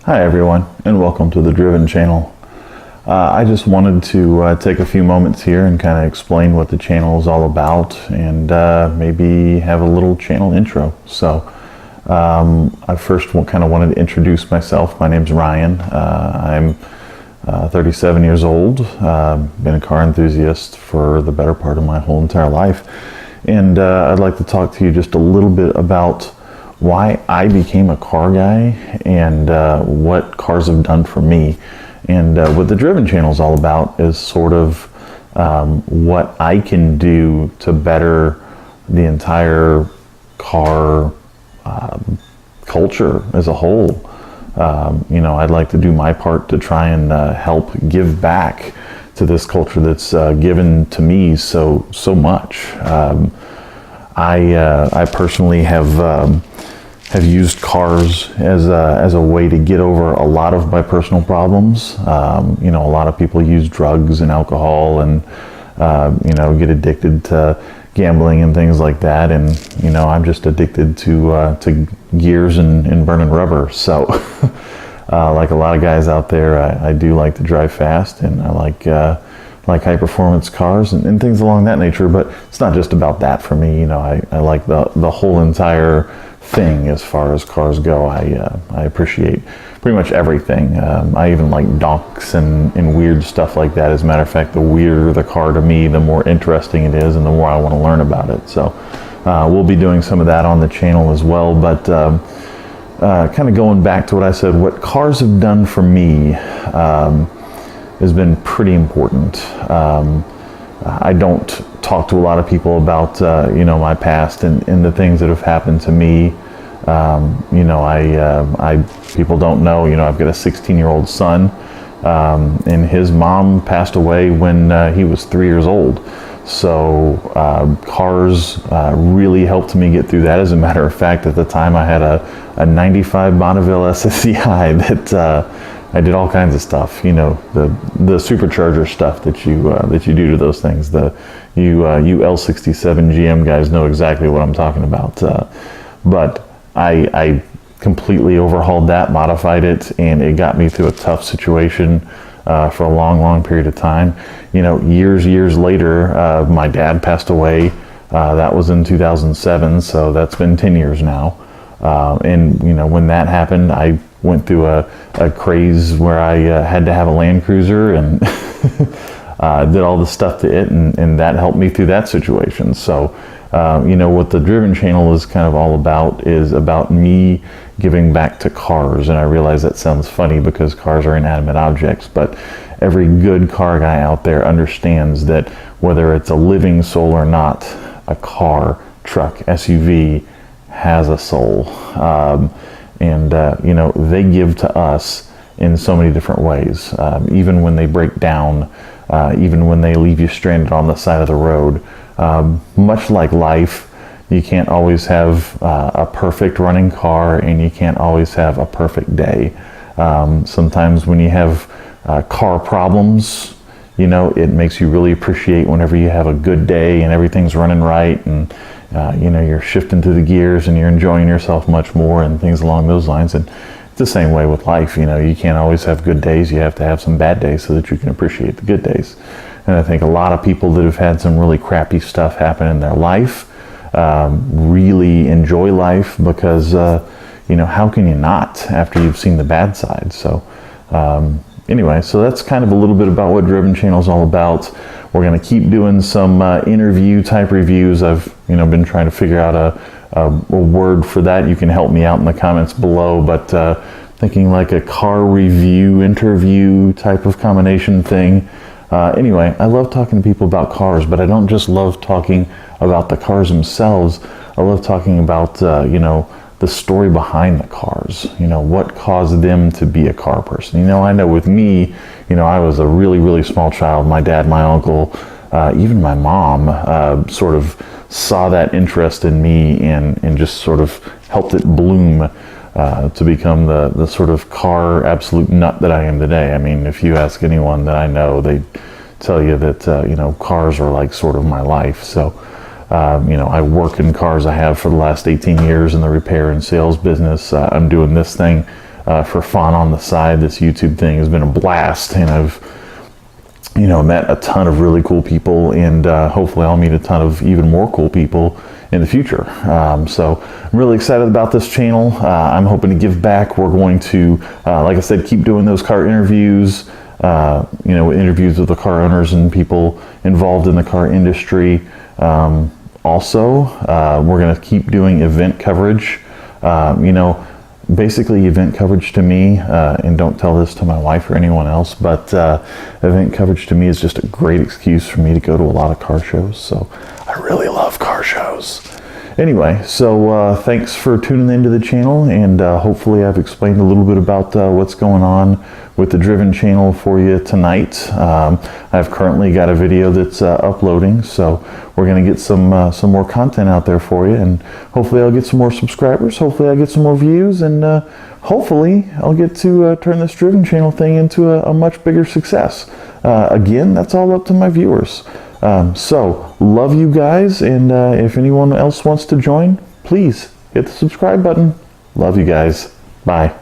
Hi everyone, and welcome to the Driven channel. I just wanted to take a few moments here and kind of explain what the channel is all about, and maybe have a little channel intro. So I first kind of wanted to introduce myself. My name's Ryan. I'm 37 years old. Been a car enthusiast for the better part of my whole entire life, and I'd like to talk to you just a little bit about why I became a car guy and what cars have done for me. And what the Driven channel is all about is sort of what I can do to better the entire car culture as a whole. I'd like to do my part to try and help give back to this culture that's given to me so much. I personally have used cars as a way to get over a lot of my personal problems. A lot of people use drugs and alcohol and get addicted to gambling and things like that. And I'm just addicted to gears and burning rubber. So like a lot of guys out there, I do like to drive fast, and I like high performance cars and things along that nature. But it's not just about that for me. I like the whole entire thing as far as cars go. I appreciate pretty much everything. I even like donks and weird stuff like that. As a matter of fact, the weirder the car to me, the more interesting it is and the more I want to learn about it. So we'll be doing some of that on the channel as well. But kind of going back to what I said, what cars have done for me has been pretty important. I don't talk to a lot of people about my past and the things that have happened to me. People don't know. I've got a 16-year-old son, and his mom passed away when he was 3 years old. So cars really helped me get through that. As a matter of fact, at the time I had a 95 Bonneville SSCI that I did all kinds of stuff, the supercharger stuff that you do to those things. You L67 GM guys know exactly what I'm talking about. But I completely overhauled that, modified it, and it got me through a tough situation for a long period of time. Years later, my dad passed away. That was in 2007, so that's been 10 years now. And when that happened, I went through a craze where I had to have a Land Cruiser and did all the stuff to it, and that helped me through that situation. So what the Driven channel is kind of all about is about me giving back to cars. And I realize that sounds funny because cars are inanimate objects, but every good car guy out there understands that whether it's a living soul or not, a car, truck, SUV has a soul. They give to us in so many different ways. Even when they break down, even when they leave you stranded on the side of the road. Much like life, you can't always have a perfect running car, and you can't always have a perfect day. Sometimes when you have car problems, it makes you really appreciate whenever you have a good day and everything's running right, and you're shifting through the gears and you're enjoying yourself much more and things along those lines. And it's the same way with life. You can't always have good days. You have to have some bad days so that you can appreciate the good days. And I think a lot of people that have had some really crappy stuff happen in their life really enjoy life because, how can you not after you've seen the bad side? So anyway, so that's kind of a little bit about what Driven channel is all about. We're going to keep doing some interview type reviews. I've been trying to figure out a word for that. You can help me out in the comments below, but thinking like a car review interview type of combination thing. Anyway, I love talking to people about cars, but I don't just love talking about the cars themselves. I love talking about the story behind the cars. What caused them to be a car person. I know with me, I was a really small child. My dad, my uncle, even my mom sort of saw that interest in me and just sort of helped it bloom to become the sort of car absolute nut that I am today. I mean, if you ask anyone that I know, they tell you that cars are like sort of my life. So I work in cars. I have for the last 18 years in the repair and sales business. I'm doing this thing for fun on the side. This YouTube thing has been a blast, and I've met a ton of really cool people, and hopefully I'll meet a ton of even more cool people in the future. So I'm really excited about this channel. I'm hoping to give back. We're going to, like I said, keep doing those car interviews, interviews with the car owners and people involved in the car industry. Also, we're going to keep doing event coverage. Basically event coverage to me, and don't tell this to my wife or anyone else, but event coverage to me is just a great excuse for me to go to a lot of car shows. So I really love car shows. Anyway, so thanks for tuning into the channel, and hopefully I've explained a little bit about what's going on with the Driven channel for you tonight. I've currently got a video that's uploading, so we're going to get some more content out there for you, and hopefully I'll get some more subscribers, hopefully I'll get some more views, and hopefully I'll get to turn this Driven channel thing into a much bigger success. Again, that's all up to my viewers. So love you guys, and if anyone else wants to join, please hit the subscribe button. Love you guys. Bye.